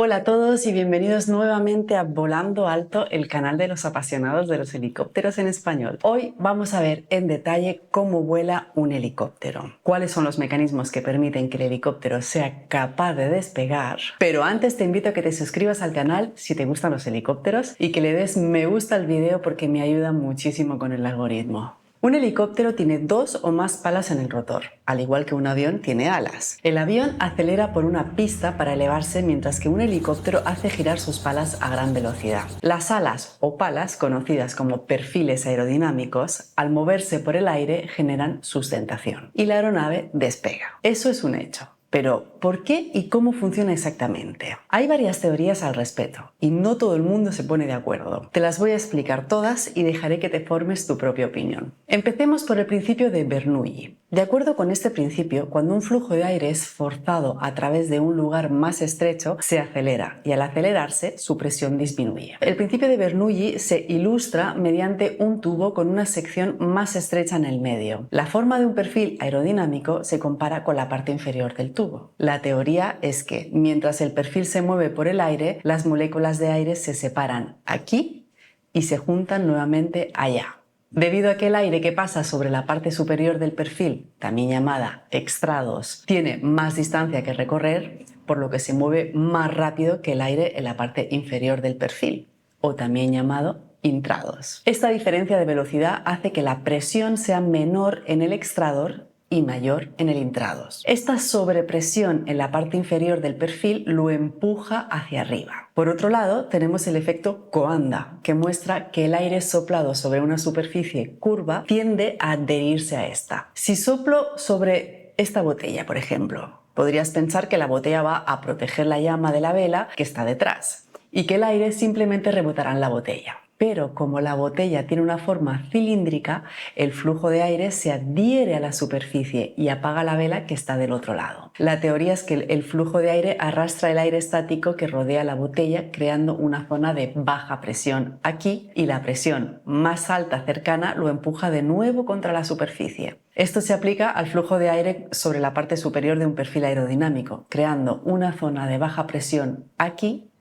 Hola a todos y bienvenidos nuevamente a Volando Alto, el canal de los apasionados de los helicópteros en español. Hoy vamos a ver en detalle cómo vuela un helicóptero, cuáles son los mecanismos que permiten que el helicóptero sea capaz de despegar. Pero antes te invito a que te suscribas al canal si te gustan los helicópteros y que le des me gusta al video porque me ayuda muchísimo con el algoritmo. Un helicóptero tiene dos o más palas en el rotor, al igual que un avión tiene alas. El avión acelera por una pista para elevarse, mientras que un helicóptero hace girar sus palas a gran velocidad. Las alas o palas, conocidas como perfiles aerodinámicos, al moverse por el aire generan sustentación y la aeronave despega. Eso es un hecho. Pero, ¿por qué y cómo funciona exactamente? Hay varias teorías al respecto y no todo el mundo se pone de acuerdo. Te las voy a explicar todas y dejaré que te formes tu propia opinión. Empecemos por el principio de Bernoulli. De acuerdo con este principio, cuando un flujo de aire es forzado a través de un lugar más estrecho, se acelera y al acelerarse, su presión disminuye. El principio de Bernoulli se ilustra mediante un tubo con una sección más estrecha en el medio. La forma de un perfil aerodinámico se compara con la parte inferior del tubo. La teoría es que mientras el perfil se mueve por el aire, las moléculas de aire se separan aquí y se juntan nuevamente allá. Debido a que el aire que pasa sobre la parte superior del perfil, también llamada extrados, tiene más distancia que recorrer, por lo que se mueve más rápido que el aire en la parte inferior del perfil, o también llamado intrados. Esta diferencia de velocidad hace que la presión sea menor en el extrador y mayor en el intrados. Esta sobrepresión en la parte inferior del perfil lo empuja hacia arriba. Por otro lado, tenemos el efecto Coanda, que muestra que el aire soplado sobre una superficie curva tiende a adherirse a esta. Si soplo sobre esta botella, por ejemplo, podrías pensar que la botella va a proteger la llama de la vela que está detrás y que el aire simplemente rebotará en la botella. Pero como la botella tiene una forma cilíndrica, el flujo de aire se adhiere a la superficie y apaga la vela que está del otro lado. La teoría es que el flujo de aire arrastra el aire estático que rodea la botella, creando una zona de baja presión aquí, y la presión más alta cercana lo empuja de nuevo contra la superficie. Esto se aplica al flujo de aire sobre la parte superior de un perfil aerodinámico, creando una zona de baja presión aquí,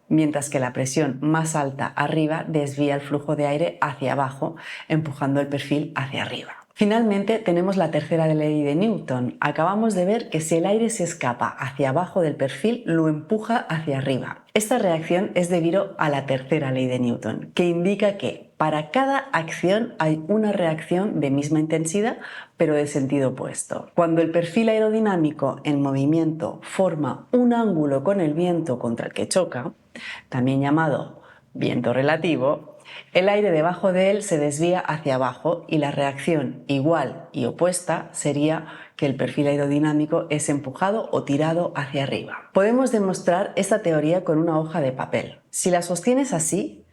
mientras que la presión más alta arriba desvía el flujo de aire hacia abajo, empujando el perfil hacia arriba. Finalmente, tenemos la tercera ley de Newton. Acabamos de ver que si el aire se escapa hacia abajo del perfil, lo empuja hacia arriba. Esta reacción es debido a la tercera ley de Newton, que indica que para cada acción hay una reacción de misma intensidad, pero de sentido opuesto. Cuando el perfil aerodinámico en movimiento forma un ángulo con el viento contra el que choca, también llamado viento relativo, el aire debajo de él se desvía hacia abajo y la reacción igual y opuesta sería que el perfil aerodinámico es empujado o tirado hacia arriba. Podemos demostrar esta teoría con una hoja de papel. Si la sostienes así,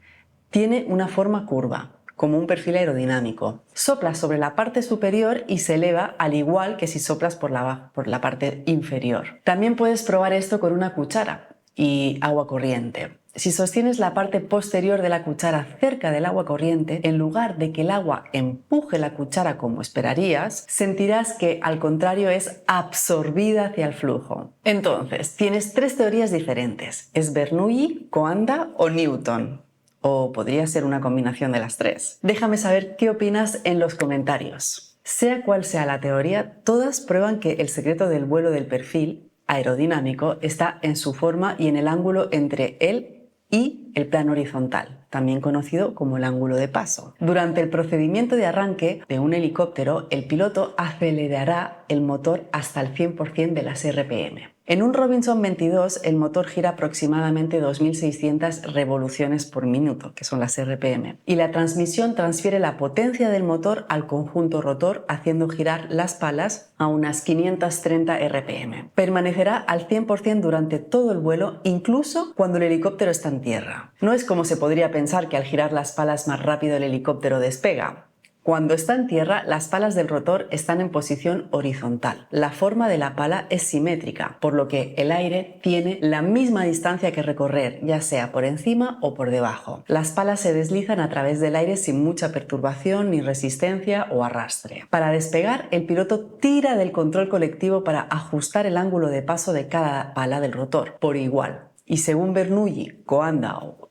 tiene una forma curva, como un perfil aerodinámico. Soplas sobre la parte superior y se eleva, al igual que si soplas por la parte inferior. También puedes probar esto con una cuchara y agua corriente. Si sostienes la parte posterior de la cuchara cerca del agua corriente, en lugar de que el agua empuje la cuchara como esperarías, sentirás que al contrario es absorbida hacia el flujo. Entonces, tienes tres teorías diferentes. ¿Es Bernoulli, Coanda o Newton? O podría ser una combinación de las tres. Déjame saber qué opinas en los comentarios. Sea cual sea la teoría, todas prueban que el secreto del vuelo del perfil aerodinámico está en su forma y en el ángulo entre él y el plano horizontal, también conocido como el ángulo de paso. Durante el procedimiento de arranque de un helicóptero, el piloto acelerará el motor hasta el 100% de las RPM. En un Robinson 22, el motor gira aproximadamente 2600 revoluciones por minuto, que son las RPM, y la transmisión transfiere la potencia del motor al conjunto rotor, haciendo girar las palas a unas 530 RPM. Permanecerá al 100% durante todo el vuelo, incluso cuando el helicóptero está en tierra. No es como se podría pensar que al girar las palas más rápido el helicóptero despega. Cuando está en tierra, las palas del rotor están en posición horizontal. La forma de la pala es simétrica, por lo que el aire tiene la misma distancia que recorrer, ya sea por encima o por debajo. Las palas se deslizan a través del aire sin mucha perturbación ni resistencia o arrastre. Para despegar, el piloto tira del control colectivo para ajustar el ángulo de paso de cada pala del rotor por igual, y según Bernoulli, Coanda o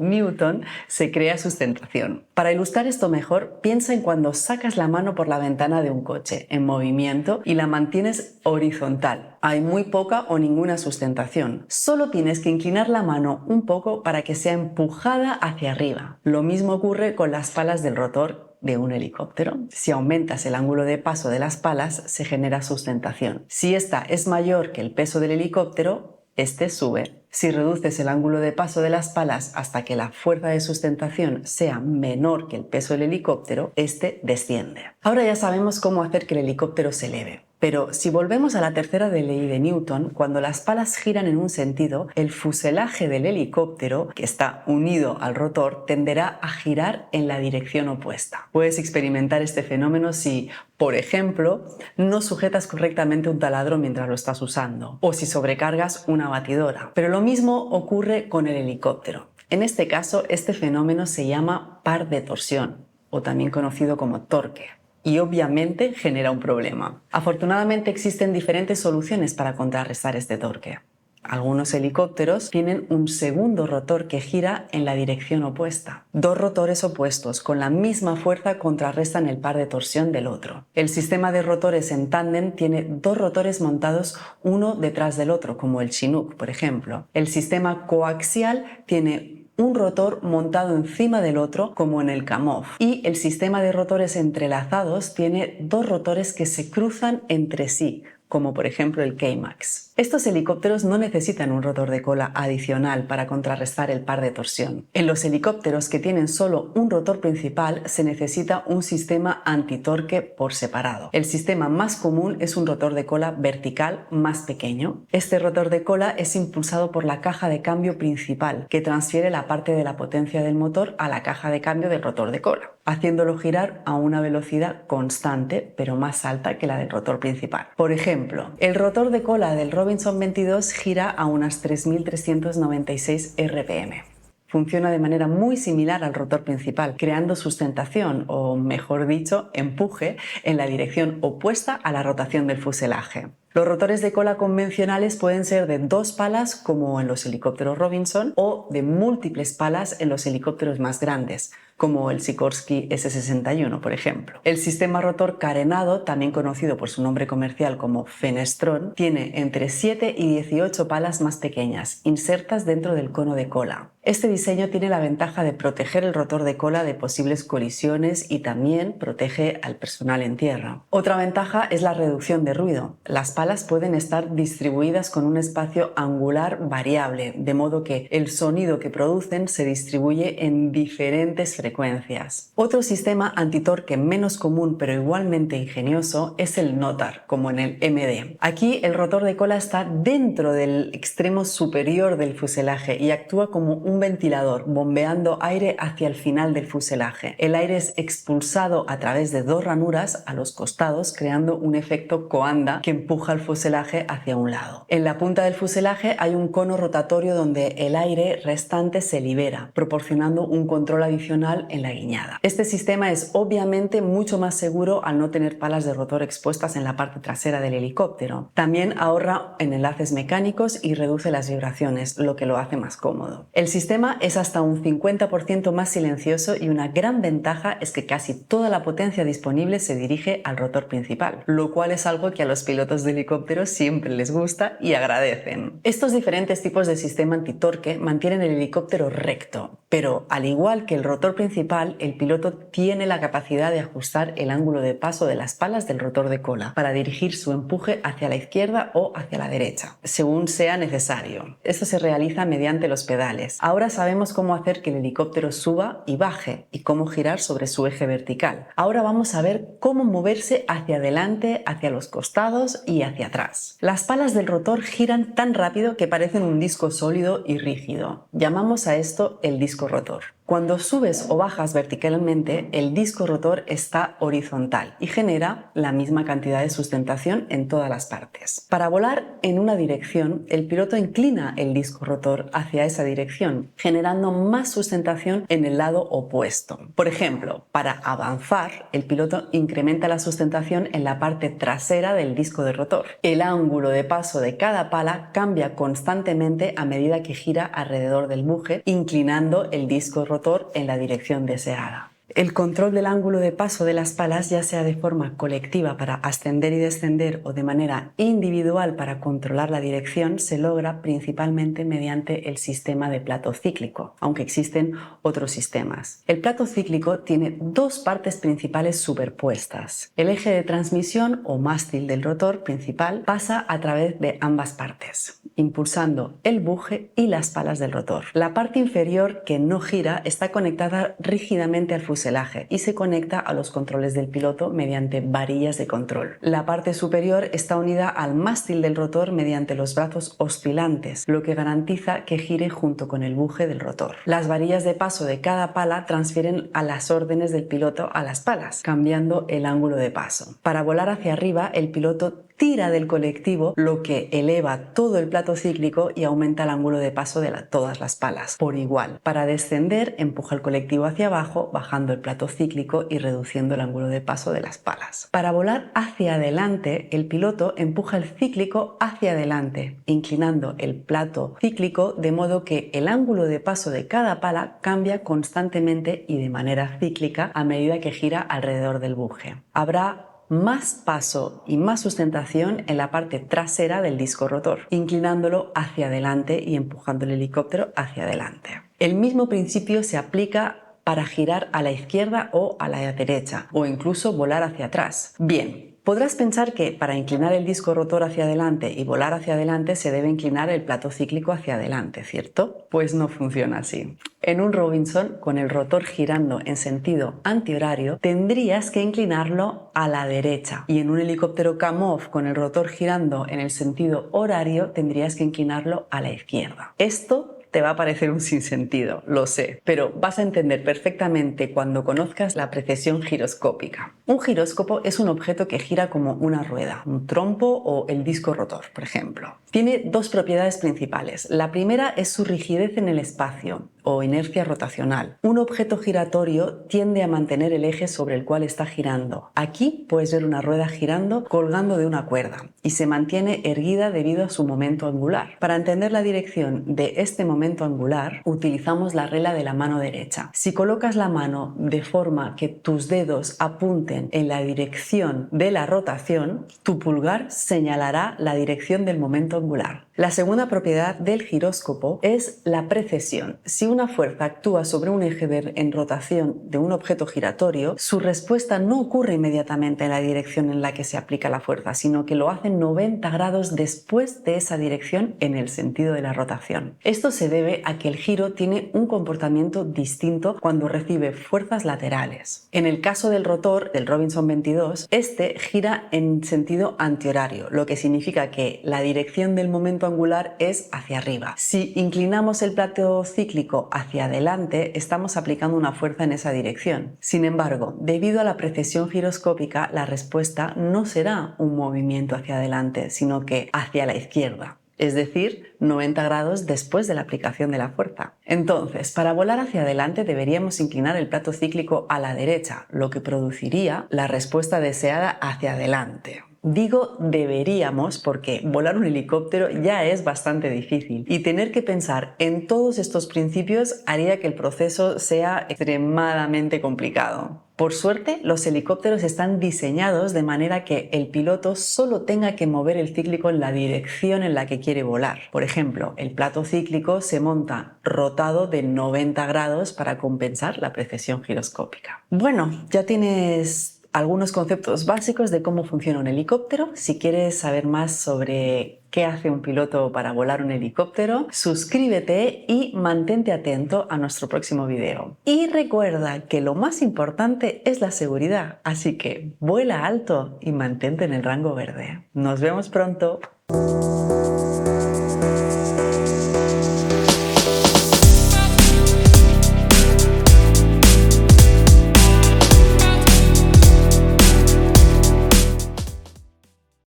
Newton, se crea sustentación. Para ilustrar esto mejor, piensa en cuando sacas la mano por la ventana de un coche en movimiento y la mantienes horizontal. Hay muy poca o ninguna sustentación. Solo tienes que inclinar la mano un poco para que sea empujada hacia arriba. Lo mismo ocurre con las palas del rotor de un helicóptero. Si aumentas el ángulo de paso de las palas, se genera sustentación. Si esta es mayor que el peso del helicóptero, este sube. Si reduces el ángulo de paso de las palas hasta que la fuerza de sustentación sea menor que el peso del helicóptero, este desciende. Ahora ya sabemos cómo hacer que el helicóptero se eleve. Pero si volvemos a la tercera ley de Newton, cuando las palas giran en un sentido, el fuselaje del helicóptero, que está unido al rotor, tenderá a girar en la dirección opuesta. Puedes experimentar este fenómeno si, por ejemplo, no sujetas correctamente un taladro mientras lo estás usando, o si sobrecargas una batidora. Pero lo mismo ocurre con el helicóptero. En este caso, este fenómeno se llama par de torsión, o también conocido como torque. Y obviamente genera un problema. Afortunadamente existen diferentes soluciones para contrarrestar este torque. Algunos helicópteros tienen un segundo rotor que gira en la dirección opuesta. Dos rotores opuestos con la misma fuerza contrarrestan el par de torsión del otro. El sistema de rotores en tándem tiene dos rotores montados uno detrás del otro, como el Chinook, por ejemplo. El sistema coaxial tiene un rotor montado encima del otro, como en el Kamov. Y el sistema de rotores entrelazados tiene dos rotores que se cruzan entre sí, como por ejemplo el K-Max. Estos helicópteros no necesitan un rotor de cola adicional para contrarrestar el par de torsión. En los helicópteros que tienen solo un rotor principal se necesita un sistema antitorque por separado. El sistema más común es un rotor de cola vertical más pequeño. Este rotor de cola es impulsado por la caja de cambio principal, que transfiere la parte de la potencia del motor a la caja de cambio del rotor de cola, haciéndolo girar a una velocidad constante, pero más alta que la del rotor principal. Por ejemplo, el rotor de cola del Robinson 22 gira a unas 3.396 RPM. Funciona de manera muy similar al rotor principal, creando sustentación, o mejor dicho, empuje, en la dirección opuesta a la rotación del fuselaje. Los rotores de cola convencionales pueden ser de dos palas, como en los helicópteros Robinson, o de múltiples palas en los helicópteros más grandes, como el Sikorsky S-61, por ejemplo. El sistema rotor carenado, también conocido por su nombre comercial como fenestrón, tiene entre 7 y 18 palas más pequeñas, insertas dentro del cono de cola. Este diseño tiene la ventaja de proteger el rotor de cola de posibles colisiones y también protege al personal en tierra. Otra ventaja es la reducción de ruido. Las palas pueden estar distribuidas con un espacio angular variable, de modo que el sonido que producen se distribuye en diferentes frecuencias. Otro sistema antitorque menos común pero igualmente ingenioso es el NOTAR, como en el MD. Aquí el rotor de cola está dentro del extremo superior del fuselaje y actúa como un ventilador, bombeando aire hacia el final del fuselaje. El aire es expulsado a través de dos ranuras a los costados, creando un efecto coanda que empuja el fuselaje hacia un lado. En la punta del fuselaje hay un cono rotatorio donde el aire restante se libera, proporcionando un control adicional en la guiñada. Este sistema es obviamente mucho más seguro al no tener palas de rotor expuestas en la parte trasera del helicóptero. También ahorra en enlaces mecánicos y reduce las vibraciones, lo que lo hace más cómodo. El sistema es hasta un 50% más silencioso y una gran ventaja es que casi toda la potencia disponible se dirige al rotor principal, lo cual es algo que a los pilotos de helicópteros siempre les gusta y agradecen. Estos diferentes tipos de sistema antitorque mantienen el helicóptero recto, pero al igual que el rotor principal, el piloto tiene la capacidad de ajustar el ángulo de paso de las palas del rotor de cola para dirigir su empuje hacia la izquierda o hacia la derecha, según sea necesario. Esto se realiza mediante los pedales. Ahora sabemos cómo hacer que el helicóptero suba y baje y cómo girar sobre su eje vertical. Ahora vamos a ver cómo moverse hacia adelante, hacia los costados y hacia atrás. Las palas del rotor giran tan rápido que parecen un disco sólido y rígido. Llamamos a esto el disco rotor. Cuando subes o bajas verticalmente, el disco rotor está horizontal y genera la misma cantidad de sustentación en todas las partes. Para volar en una dirección, el piloto inclina el disco rotor hacia esa dirección, generando más sustentación en el lado opuesto. Por ejemplo, para avanzar, el piloto incrementa la sustentación en la parte trasera del disco de rotor. El ángulo de paso de cada pala cambia constantemente a medida que gira alrededor del buje, inclinando el disco rotor en la dirección deseada. El control del ángulo de paso de las palas, ya sea de forma colectiva para ascender y descender o de manera individual para controlar la dirección, se logra principalmente mediante el sistema de plato cíclico, aunque existen otros sistemas. El plato cíclico tiene dos partes principales superpuestas. El eje de transmisión o mástil del rotor principal pasa a través de ambas partes, impulsando el buje y las palas del rotor. La parte inferior, que no gira, está conectada rígidamente al fuselaje y se conecta a los controles del piloto mediante varillas de control. La parte superior está unida al mástil del rotor mediante los brazos oscilantes, lo que garantiza que gire junto con el buje del rotor. Las varillas de paso de cada pala transfieren a las órdenes del piloto a las palas, cambiando el ángulo de paso. Para volar hacia arriba, el piloto tira del colectivo, lo que eleva todo el plato cíclico y aumenta el ángulo de paso de todas las palas por igual. Para descender, empuja el colectivo hacia abajo, bajando el plato cíclico y reduciendo el ángulo de paso de las palas. Para volar hacia adelante, el piloto empuja el cíclico hacia adelante, inclinando el plato cíclico de modo que el ángulo de paso de cada pala cambia constantemente y de manera cíclica a medida que gira alrededor del buje. Habrá más paso y más sustentación en la parte trasera del disco rotor, inclinándolo hacia adelante y empujando el helicóptero hacia adelante. El mismo principio se aplica para girar a la izquierda o a la derecha, o incluso volar hacia atrás. Bien, podrás pensar que para inclinar el disco rotor hacia adelante y volar hacia adelante se debe inclinar el plato cíclico hacia adelante, ¿cierto? Pues no funciona así. En un Robinson, con el rotor girando en sentido antihorario, tendrías que inclinarlo a la derecha. Y en un helicóptero Kamov, con el rotor girando en el sentido horario, tendrías que inclinarlo a la izquierda. Esto te va a parecer un sinsentido, lo sé, pero vas a entender perfectamente cuando conozcas la precesión giroscópica. Un giróscopo es un objeto que gira como una rueda, un trompo o el disco rotor, por ejemplo. Tiene dos propiedades principales. La primera es su rigidez en el espacio o inercia rotacional. Un objeto giratorio tiende a mantener el eje sobre el cual está girando. Aquí puedes ver una rueda girando colgando de una cuerda y se mantiene erguida debido a su momento angular. Para entender la dirección de este momento angular, utilizamos la regla de la mano derecha. Si colocas la mano de forma que tus dedos apunten en la dirección de la rotación, tu pulgar señalará la dirección del momento angular. La segunda propiedad del giróscopo es la precesión. Si una fuerza actúa sobre un eje en rotación de un objeto giratorio, su respuesta no ocurre inmediatamente en la dirección en la que se aplica la fuerza, sino que lo hace 90 grados después de esa dirección en el sentido de la rotación. Esto se debe a que el giro tiene un comportamiento distinto cuando recibe fuerzas laterales. En el caso del rotor del Robinson 22, este gira en sentido antihorario, lo que significa que la dirección del momento angular es hacia arriba. Si inclinamos el plato cíclico hacia adelante, estamos aplicando una fuerza en esa dirección. Sin embargo, debido a la precesión giroscópica, la respuesta no será un movimiento hacia adelante, sino que hacia la izquierda. Es decir, 90 grados después de la aplicación de la fuerza. Entonces, para volar hacia adelante deberíamos inclinar el plato cíclico a la derecha, lo que produciría la respuesta deseada hacia adelante. Digo deberíamos porque volar un helicóptero ya es bastante difícil y tener que pensar en todos estos principios haría que el proceso sea extremadamente complicado. Por suerte, los helicópteros están diseñados de manera que el piloto solo tenga que mover el cíclico en la dirección en la que quiere volar. Por ejemplo, el plato cíclico se monta rotado de 90 grados para compensar la precesión giroscópica. Bueno, ya tienes algunos conceptos básicos de cómo funciona un helicóptero. Si quieres saber más sobre qué hace un piloto para volar un helicóptero, suscríbete y mantente atento a nuestro próximo video. Y recuerda que lo más importante es la seguridad, así que vuela alto y mantente en el rango verde. Nos vemos pronto.